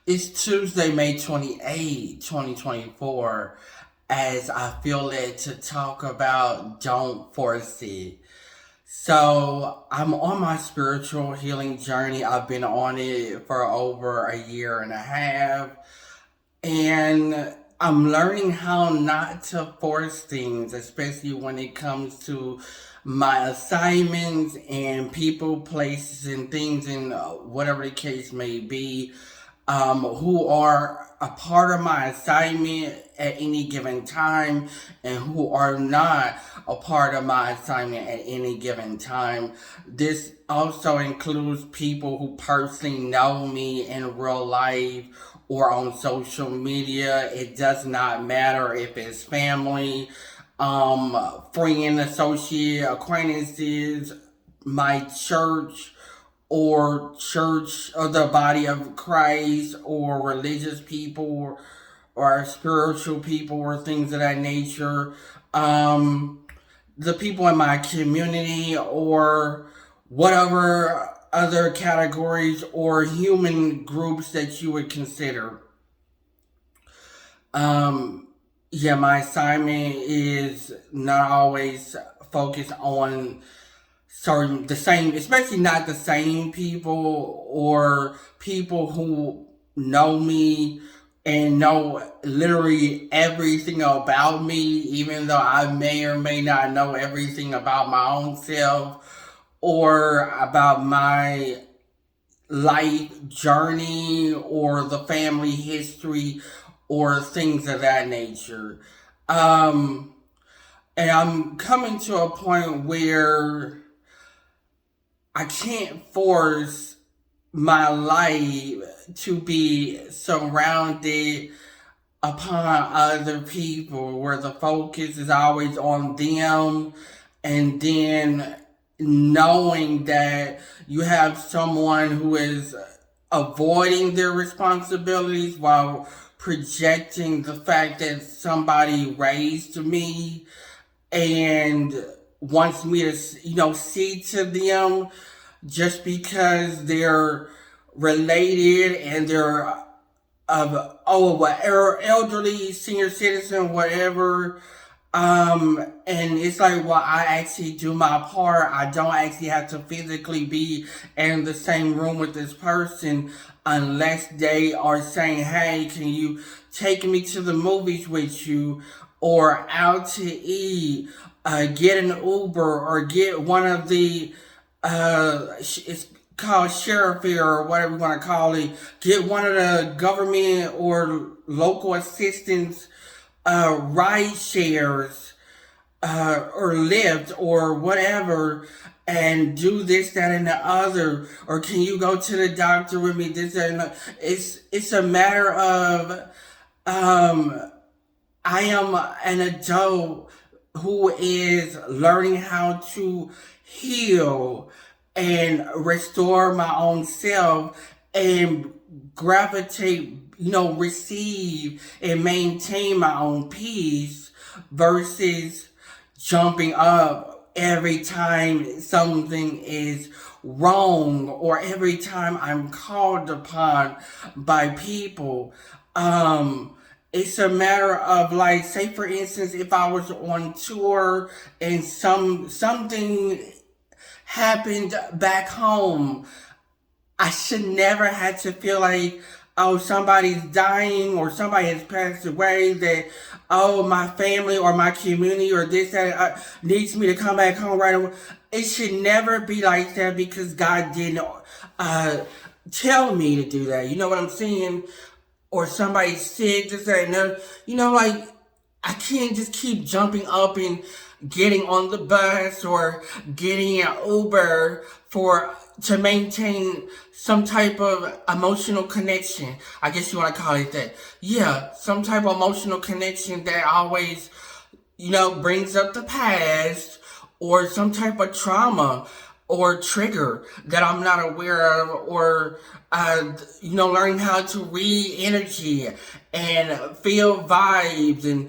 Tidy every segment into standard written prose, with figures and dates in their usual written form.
It's Tuesday, May 28th, 2024, as I feel led to talk about Don't Force It. So, I'm on my spiritual healing journey. I've been on it for over a year and a half, and I'm learning how not to force things, especially when it comes to my assignments and people, places, and things, and whatever the case may be, who are a part of my assignment at any given time and who are not a part of my assignment at any given time. This also includes people who personally know me in real life or on social media. It does not matter if it's family, friend, associate, acquaintances, my church of the body of Christ, or religious people, or spiritual people, or things of that nature. The people in my community, or whatever other categories or human groups that you would consider. Um, yeah, my assignment is not always focused on certain the same, especially not the same people or people who know me and know literally everything about me, even though I may or may not know everything about my own self or about my life journey or the family history or things of that nature. Um, and I'm coming to a point where I can't force my life to be surrounded upon other people where the focus is always on them, and then knowing that you have someone who is avoiding their responsibilities while projecting the fact that somebody raised me and wants me to, see to them just because they're related and they're elderly, senior citizen, whatever. And it's like, well, I actually do my part. I don't actually have to physically be in the same room with this person unless they are saying, hey, can you take me to the movies with you or out to eat, get an Uber or get one of the, it's called sheriff here or whatever you want to call it, get one of the government or local assistance ride shares or Lyft or whatever, and do this, that, and the other. Or can you go to the doctor with me? This, that, and the, it's a matter of I am an adult who is learning how to heal and restore my own self and gravitate, receive and maintain my own peace versus jumping up every time something is wrong or every time I'm called upon by people. It's a matter of, like, say for instance, if I was on tour and something happened back home, I should never have to feel like, oh, somebody's dying or somebody has passed away, that, oh, my family or my community or this, that, needs me to come back home right away. It should never be like that because God didn't tell me to do that. You know what I'm saying? Or somebody's sick, this, that, and that. Like, I can't just keep jumping up and getting on the bus or getting an Uber to maintain some type of emotional connection. I guess you want to call it that. Yeah, some type of emotional connection that always, brings up the past or some type of trauma or trigger that I'm not aware of, or learning how to read energy and feel vibes, and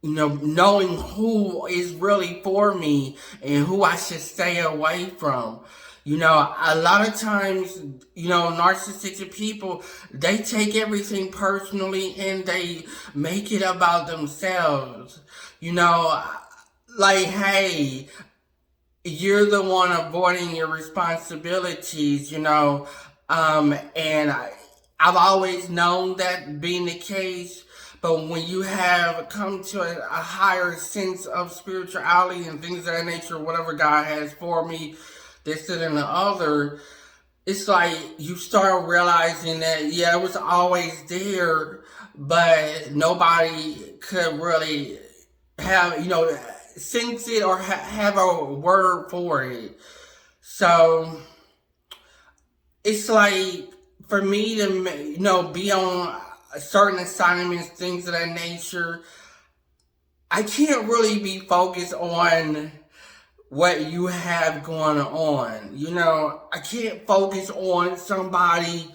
knowing who is really for me and who I should stay away from. You know, a lot of times, narcissistic people, they take everything personally and they make it about themselves. You know, like, hey, you're the one avoiding your responsibilities, I've always known that being the case. But when you have come to a higher sense of spirituality and things of that nature, whatever God has for me, this and the other, it's like you start realizing that, yeah, it was always there, but nobody could really have, sense it or have a word for it. So it's like for me to, be on certain assignments, things of that nature, I can't really be focused on what you have going on. I can't focus on somebody,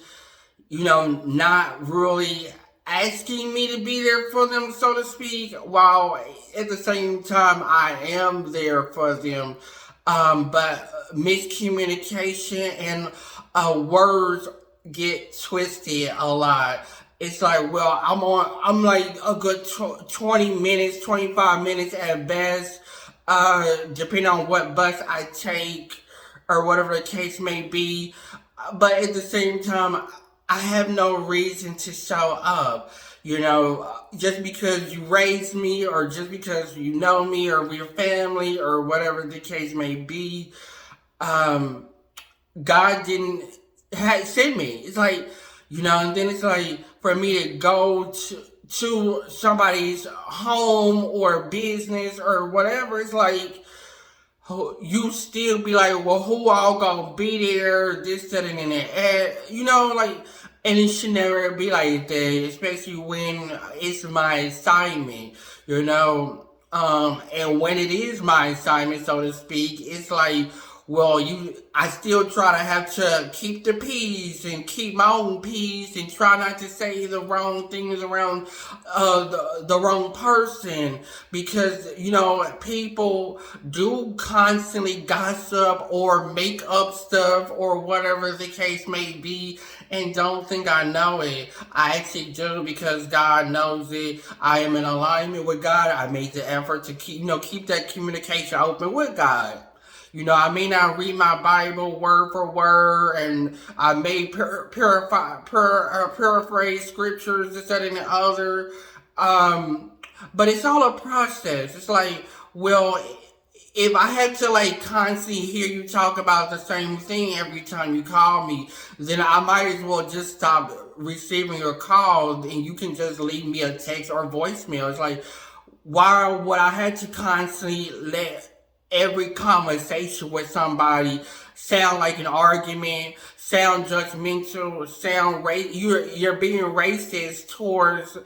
not really asking me to be there for them, so to speak, while at the same time I am there for them. But miscommunication and words get twisted a lot. It's like, well, I'm like a good 20 minutes, 25 minutes at best, depending on what bus I take or whatever the case may be. But at the same time, I have no reason to show up. Just because you raised me or just because you know me or we're family or whatever the case may be, God didn't send me. It's like, and then it's like for me to go to somebody's home or business or whatever, it's like, you still be like, well, who all gonna be there, this, that, and that, like, and it should never be like that, especially when it's my assignment, and when it is my assignment, so to speak, it's like, well, I still try to have to keep the peace and keep my own peace and try not to say the wrong things around the wrong person because, people do constantly gossip or make up stuff or whatever the case may be and don't think I know it. I actually do because God knows it. I am in alignment with God. I made the effort to keep that communication open with God. I may not read my Bible word for word, and I may paraphrase scriptures, this, that, and the other. But it's all a process. It's like, well, if I had to constantly hear you talk about the same thing every time you call me, then I might as well just stop receiving your call and you can just leave me a text or voicemail. It's like, why would I have to constantly let every conversation with somebody sound like an argument, sound judgmental, you're being racist towards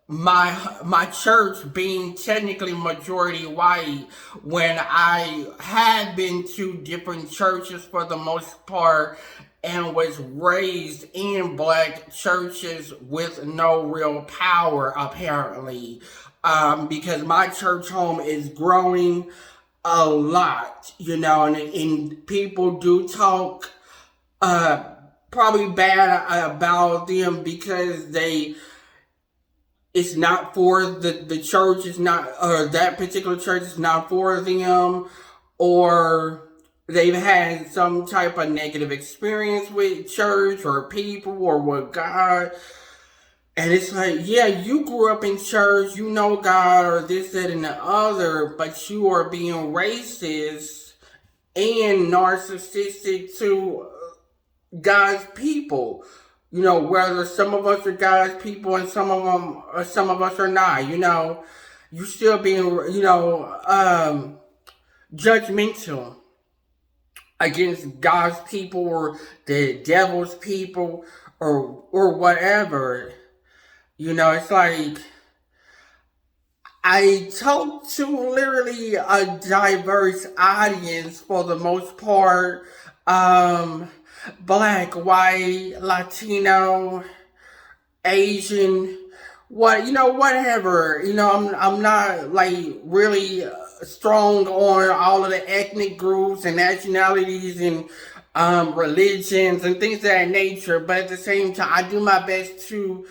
my church being technically majority white when I had been to different churches for the most part and was raised in black churches with no real power apparently, because my church home is growing a lot, and people do talk probably bad about them because it's not for the church, it's not, or that particular church is not for them, or they've had some type of negative experience with church or people or with God. And it's like, yeah, you grew up in church, you know God or this, that, and the other, but you are being racist and narcissistic to God's people. Whether some of us are God's people and some of us are not. You still being, judgmental against God's people or the devil's people or whatever. It's like I talk to literally a diverse audience for the most part. Black, white, Latino, Asian, whatever. I'm not really strong on all of the ethnic groups and nationalities and religions and things of that nature. But at the same time, I do my best to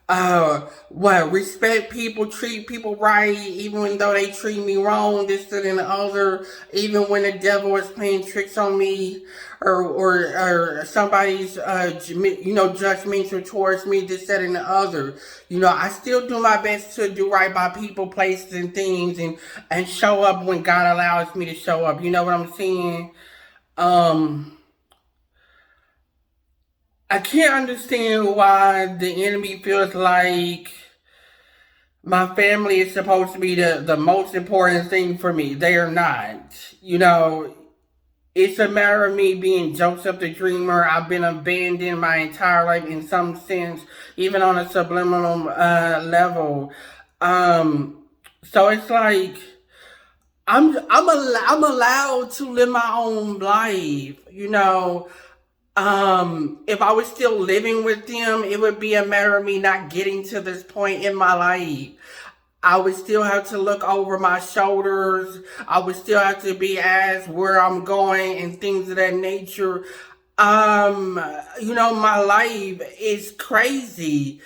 respect people, treat people right, even though they treat me wrong, this, that, and the other, even when the devil is playing tricks on me, or somebody's, judgmental towards me, this, that, and the other. I still do my best to do right by people, places, and things, and show up when God allows me to show up. You know what I'm saying? Um, I can't understand why the enemy feels like my family is supposed to be the most important thing for me. They are not. It's a matter of me being Joseph the Dreamer. I've been abandoned my entire life in some sense, even on a subliminal level. So it's like I'm allowed to live my own life. If I was still living with them, it would be a matter of me not getting to this point in my life. I would still have to look over my shoulders. I would still have to be asked where I'm going and things of that nature. My life is crazy.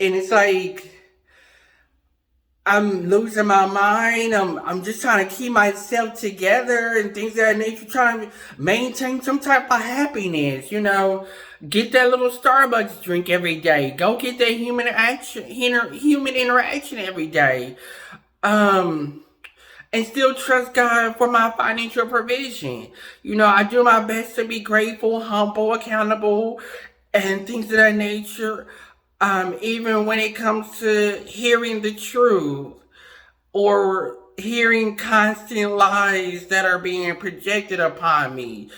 And it's like I'm losing my mind. I'm just trying to keep myself together and things of that nature, trying to maintain some type of happiness. Get that little Starbucks drink every day. Go get that human interaction every day. Um, and still trust God for my financial provision. I do my best to be grateful, humble, accountable, and things of that nature. Even when it comes to hearing the truth or hearing constant lies that are being projected upon me,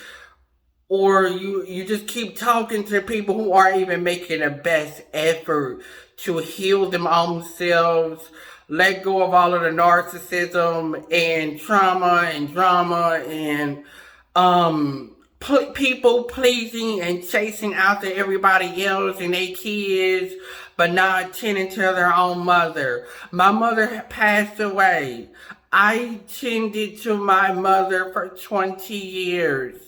or you just keep talking to people who aren't even making the best effort to heal them themselves, let go of all of the narcissism and trauma and drama and people pleasing and chasing after everybody else and their kids, but not tending to their own mother. My mother passed away. I tended to my mother for 20 years.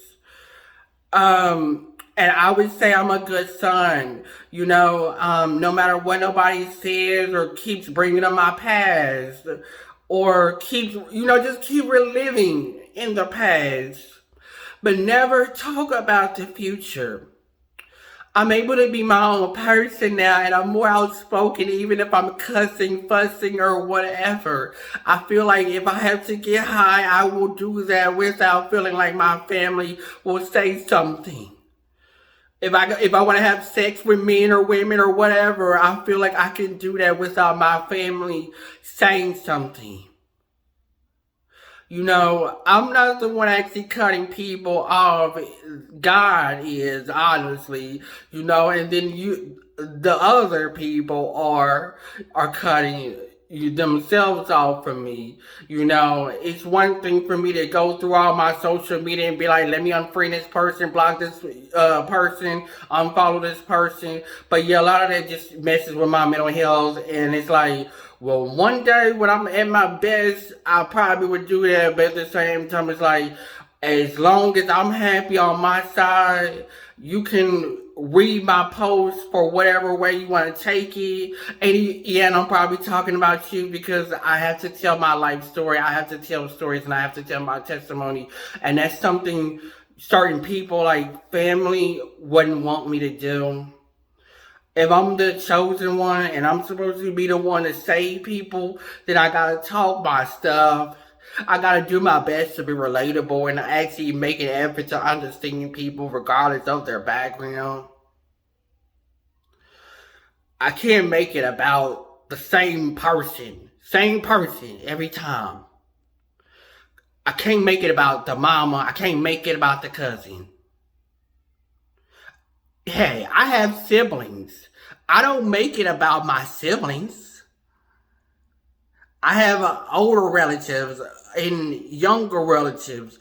And I would say I'm a good son. No matter what nobody says or keeps bringing up my past, or just keep reliving in the past, but never talk about the future. I'm able to be my own person now, and I'm more outspoken even if I'm cussing, fussing, or whatever. I feel like if I have to get high, I will do that without feeling like my family will say something. If I want to have sex with men or women or whatever, I feel like I can do that without my family saying something. I'm not the one actually cutting people off. God is, honestly, and then the other people are cutting themselves off from me. It's one thing for me to go through all my social media and be like, let me unfriend this person, block this person, unfollow this person. But yeah, a lot of that just messes with my mental health, and it's like, well, one day when I'm at my best, I probably would do that, but at the same time, it's like, as long as I'm happy on my side, you can read my post for whatever way you want to take it. And I'm probably talking about you because I have to tell my life story. I have to tell stories and I have to tell my testimony. And that's something certain people, like family, wouldn't want me to do. If I'm the chosen one and I'm supposed to be the one to save people, then I gotta talk my stuff. I gotta do my best to be relatable and actually make an effort to understand people regardless of their background. I can't make it about the same person every time. I can't make it about the mama. I can't make it about the cousin. Hey, I have siblings. I don't make it about my siblings. I have older relatives and younger relatives.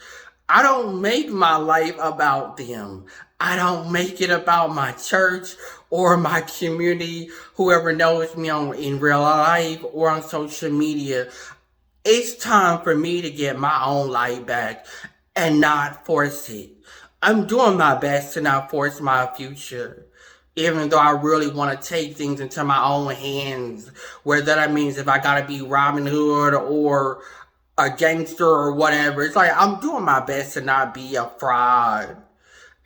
I don't make my life about them. I don't make it about my church or my community, whoever knows me in real life or on social media. It's time for me to get my own life back and not force it. I'm doing my best to not force my future. Even though I really want to take things into my own hands. Where that means if I gotta be Robin Hood or a gangster or whatever. It's like I'm doing my best to not be a fraud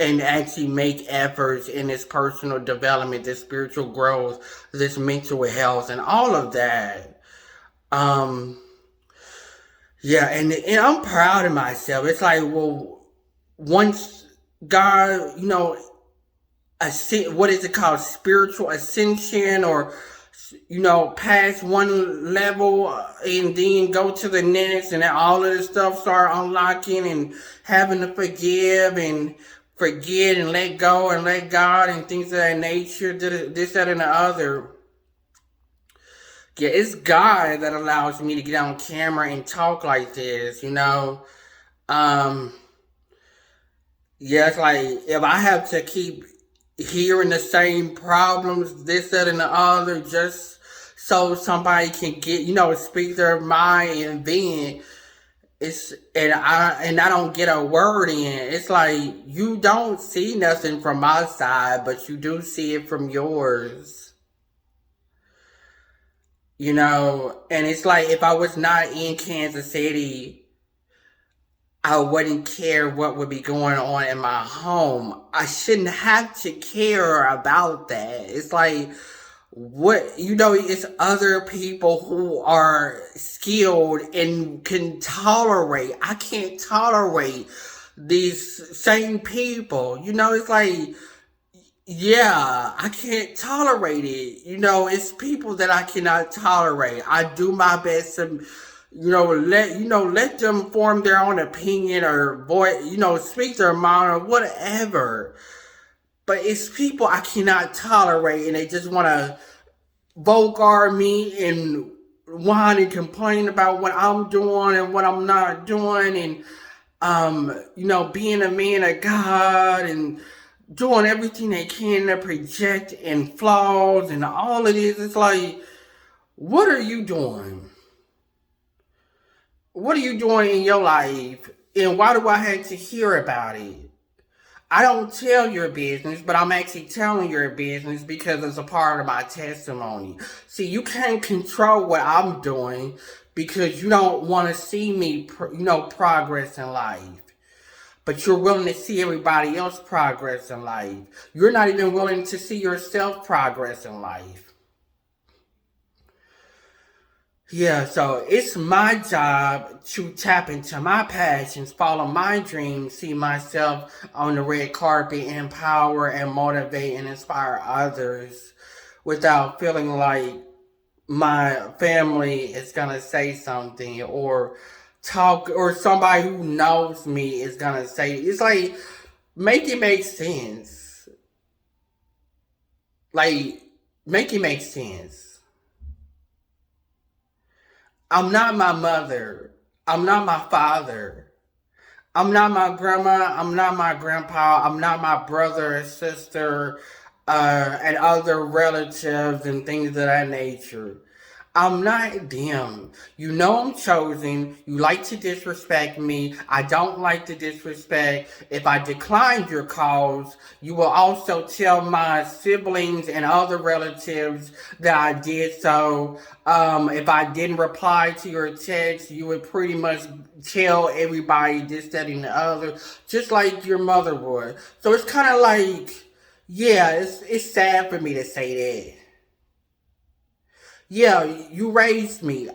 and actually make efforts in this personal development, this spiritual growth, this mental health, and all of that. Um, yeah, and I'm proud of myself. It's like, well, once God, what is it called? Spiritual ascension, or pass one level and then go to the next, and then all of this stuff start unlocking and having to forgive and forget and let go and let God and things of that nature, this, that, and the other. Yeah, it's God that allows me to get on camera and talk like this, Um, yeah, it's like if I have to keep hearing the same problems, this, that, and the other, just so somebody can get, speak their mind and vent. And I don't get a word in. It's like you don't see nothing from my side, but you do see it from yours. And it's like if I was not in Kansas City, I wouldn't care what would be going on in my home. I shouldn't have to care about that. It's like, it's other people who are skilled and can tolerate. I can't tolerate these same people. It's like, yeah, I can't tolerate it. It's people that I cannot tolerate. I do my best to let them form their own opinion or speak their mind or whatever. But it's people I cannot tolerate, and they just want to Bogart me and whine and complain about what I'm doing and what I'm not doing, and being a man of God and doing everything they can to project and flaws and all of this. It's like, what are you doing? What are you doing in your life? And why do I have to hear about it? I don't tell your business, but I'm actually telling your business because it's a part of my testimony. See, you can't control what I'm doing because you don't want to see me, progress in life. But you're willing to see everybody else progress in life. You're not even willing to see yourself progress in life. Yeah, so it's my job to tap into my passions, follow my dreams, see myself on the red carpet, empower and motivate and inspire others without feeling like my family is gonna say something or talk, or somebody who knows me is gonna say. It's like, make it make sense. Like, make it make sense. I'm not my mother. I'm not my father. I'm not my grandma. I'm not my grandpa. I'm not my brother and sister, and other relatives and things of that nature. I'm not them. I'm chosen. You like to disrespect me. I don't like to disrespect. If I decline your calls, you will also tell my siblings and other relatives that I did so. If I didn't reply to your text, you would pretty much tell everybody this, that, and the other, just like your mother would. So it's kind of like, yeah, it's sad for me to say that. Yeah, you raised me.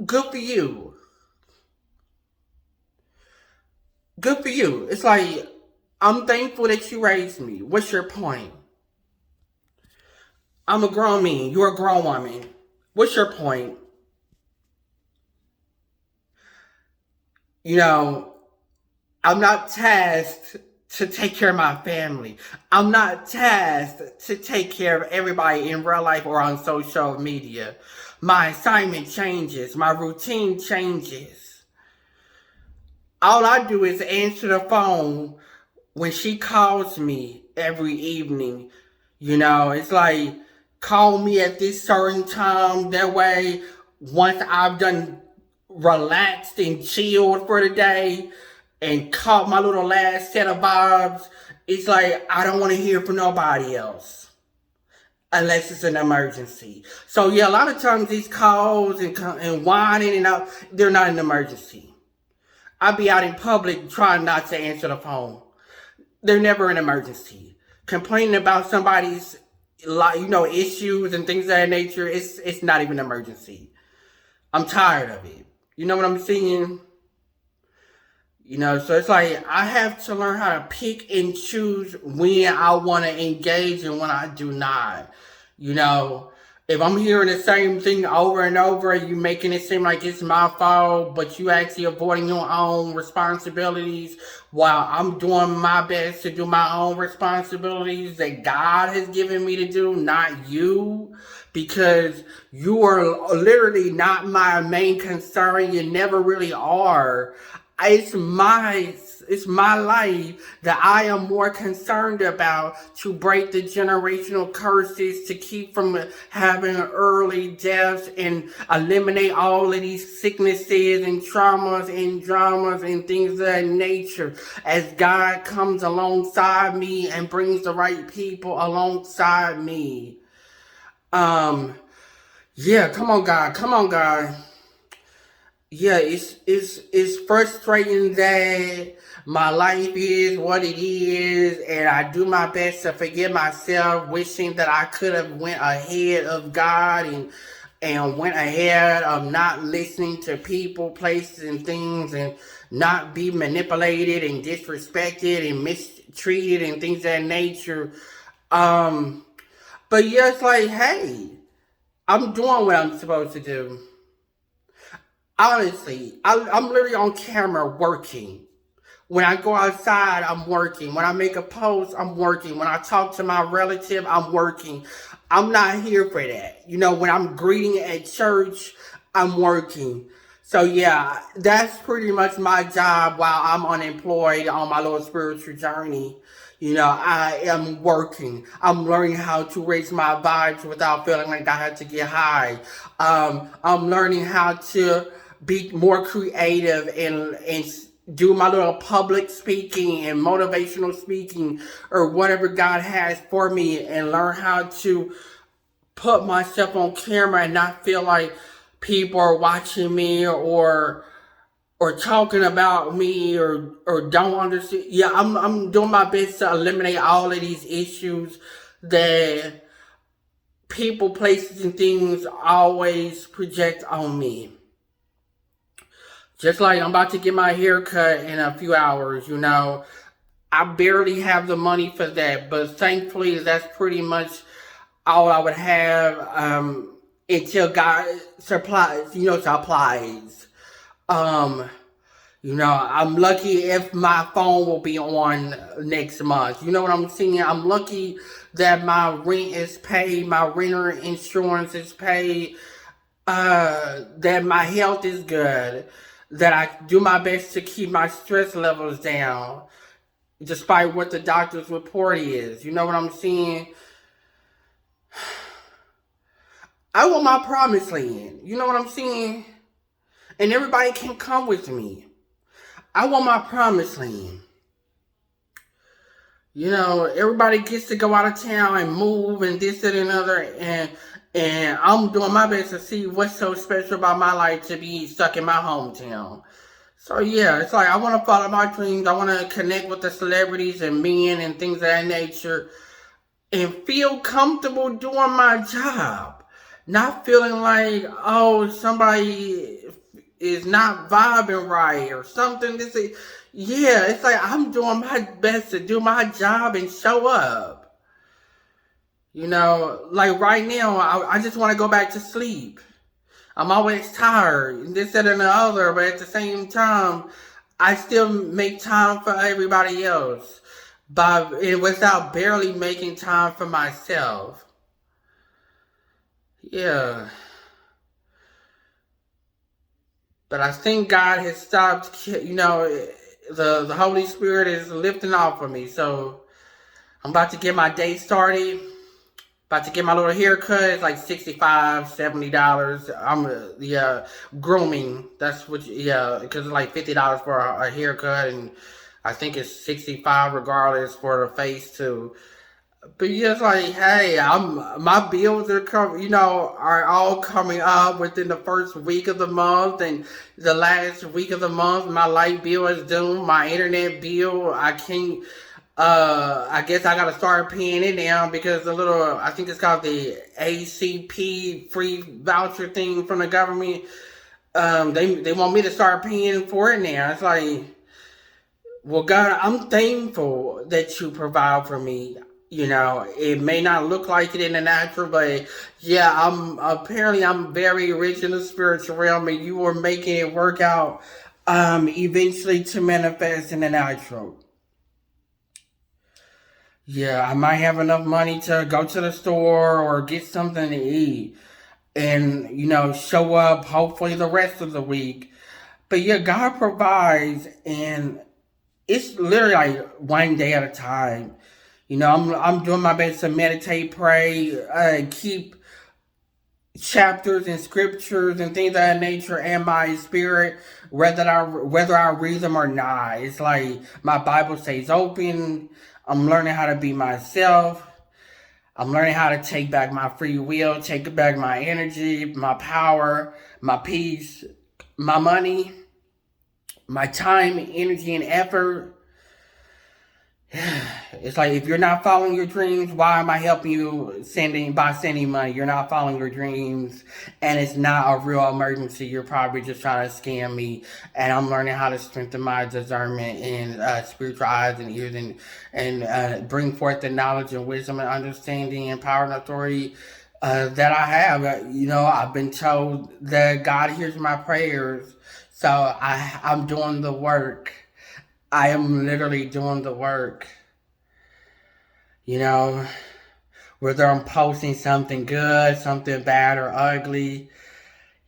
Good for you. Good for you. It's like, I'm thankful that you raised me. What's your point? I'm a grown man. You're a grown woman. What's your point? I'm not tasked to take care of my family. I'm not tasked to take care of everybody in real life or on social media. My assignment changes. My routine changes. All I do is answer the phone when she calls me every evening. It's like, call me at this certain time. That way, once I've done relaxed and chilled for the day, and caught my little last set of vibes, it's like I don't want to hear from nobody else unless it's an emergency. So yeah, a lot of times these calls and whining and out, they're not an emergency. I'll be out in public trying not to answer the phone. They're never an emergency. Complaining about somebody's issues and things of that nature, it's not even an emergency. I'm tired of it. You know what I'm saying? So it's like I have to learn how to pick and choose when I want to engage and when I do not. If I'm hearing the same thing over and over, you making it seem like it's my fault, but you actually avoiding your own responsibilities while I'm doing my best to do my own responsibilities that God has given me to do, not you. Because you are literally not my main concern. You never really are. It's my life that I am more concerned about to break the generational curses, to keep from having early deaths and eliminate all of these sicknesses and traumas and dramas and things of that nature as God comes alongside me and brings the right people alongside me. Yeah, come on, God. Come on, God. Yeah, it's frustrating that my life is what it is, and I do my best to forgive myself, wishing that I could have went ahead of God and went ahead of not listening to people, places, and things, and not be manipulated and disrespected and mistreated and things of that nature. But yeah, it's like, hey, I'm doing what I'm supposed to do. Honestly, I'm literally on camera working. When I go outside, I'm working. When I make a post, I'm working. When I talk to my relative, I'm working. I'm not here for that. When I'm greeting at church, I'm working. So yeah, that's pretty much my job while I'm unemployed on my little spiritual journey. I am working. I'm learning how to raise my vibes without feeling like I have to get high. I'm learning how to be more creative and do my little public speaking and motivational speaking or whatever God has for me, and learn how to put myself on camera and not feel like people are watching me or talking about me or don't understand. Yeah, I'm doing my best to eliminate all of these issues that people, places, and things always project on me. Just like I'm about to get my hair cut in a few hours, I barely have the money for that, but thankfully that's pretty much all I would have until God supplies. I'm lucky if my phone will be on next month. You know what I'm saying? I'm lucky that my rent is paid, my renter insurance is paid, that my health is good, that I do my best to keep my stress levels down, despite what the doctor's report is. You know what I'm saying? I want my promised land. You know what I'm saying? And everybody can come with me. I want my promised land. Everybody gets to go out of town and move and this and another, and I'm doing my best to see what's so special about my life to be stuck in my hometown. So yeah, it's like I want to follow my dreams. I want to connect with the celebrities and men and things of that nature and feel comfortable doing my job. Not feeling like, oh, somebody is not vibing right or something. It's like I'm doing my best to do my job and show up. Like right now, I just want to go back to sleep. I'm always tired, and this, that, and the other, but at the same time, I still make time for everybody else, without barely making time for myself. Yeah. But I think God has stopped, the Holy Spirit is lifting off of me. So I'm about to get my day started. About to get my little haircut. It's like $65, $70. Yeah, grooming. That's what, yeah, because it's like $50 for a haircut, and I think it's 65 regardless for the face too. But yeah, it's like, hey, my bills are are all coming up within the first week of the month, and the last week of the month, my light bill is due, my internet bill, I can't. I guess I gotta start paying it now because I think it's called the ACP free voucher thing from the government. They want me to start paying for it now. It's like, well, God, I'm thankful that you provide for me. It may not look like it in the natural, but yeah, I'm very rich in the spiritual realm, and you are making it work out, eventually to manifest in the natural. Yeah, I might have enough money to go to the store or get something to eat and, show up hopefully the rest of the week. But yeah, God provides, and it's literally like one day at a time. I'm doing my best to meditate, pray, keep chapters and scriptures and things of that nature in my spirit, whether I read them or not. It's like my Bible stays open. I'm learning how to be myself. I'm learning how to take back my free will, take back my energy, my power, my peace, my money, my time, energy, and effort. It's like, if you're not following your dreams, why am I helping you by sending money? You're not following your dreams, and it's not a real emergency. You're probably just trying to scam me, and I'm learning how to strengthen my discernment and spiritual eyes and ears, and bring forth the knowledge and wisdom and understanding and power and authority that I have. I've been told that God hears my prayers, so I'm doing the work. I am literally doing the work. Whether I'm posting something good, something bad, or ugly.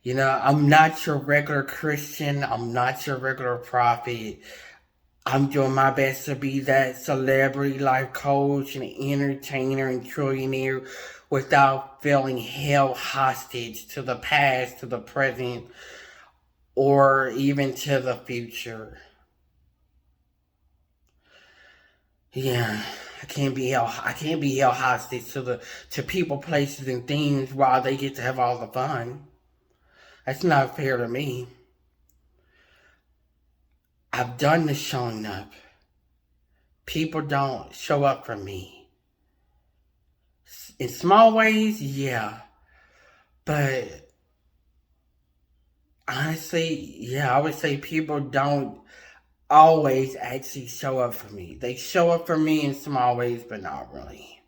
I'm not your regular Christian. I'm not your regular prophet. I'm doing my best to be that celebrity life coach and entertainer and trillionaire without feeling held hostage to the past, to the present, or even to the future. Yeah, I can't be held hostage to people, places, and things while they get to have all the fun. That's not fair to me. I've done the showing up. People don't show up for me. In small ways, yeah. But honestly, yeah, I would say people don't always actually show up for me. They show up for me in small ways, but not really.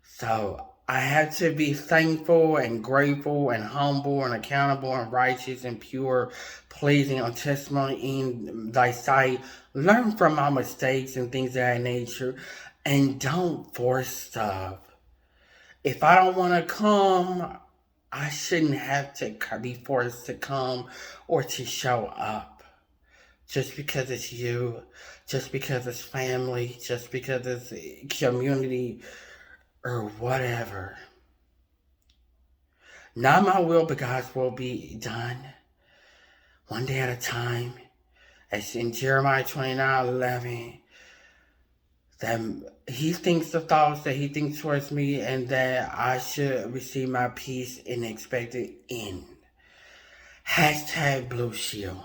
So I have to be thankful and grateful and humble and accountable and righteous and pure, pleasing on testimony in thy sight. Learn from my mistakes and things of that nature, and don't force stuff. If I don't want to come, I shouldn't have to be forced to come or to show up. Just because it's you, just because it's family, just because it's community, or whatever. Not my will, but God's will be done. One day at a time. As in Jeremiah 29:11, that he thinks the thoughts that he thinks towards me, and that I should receive my peace in expected end. #Blue Shield.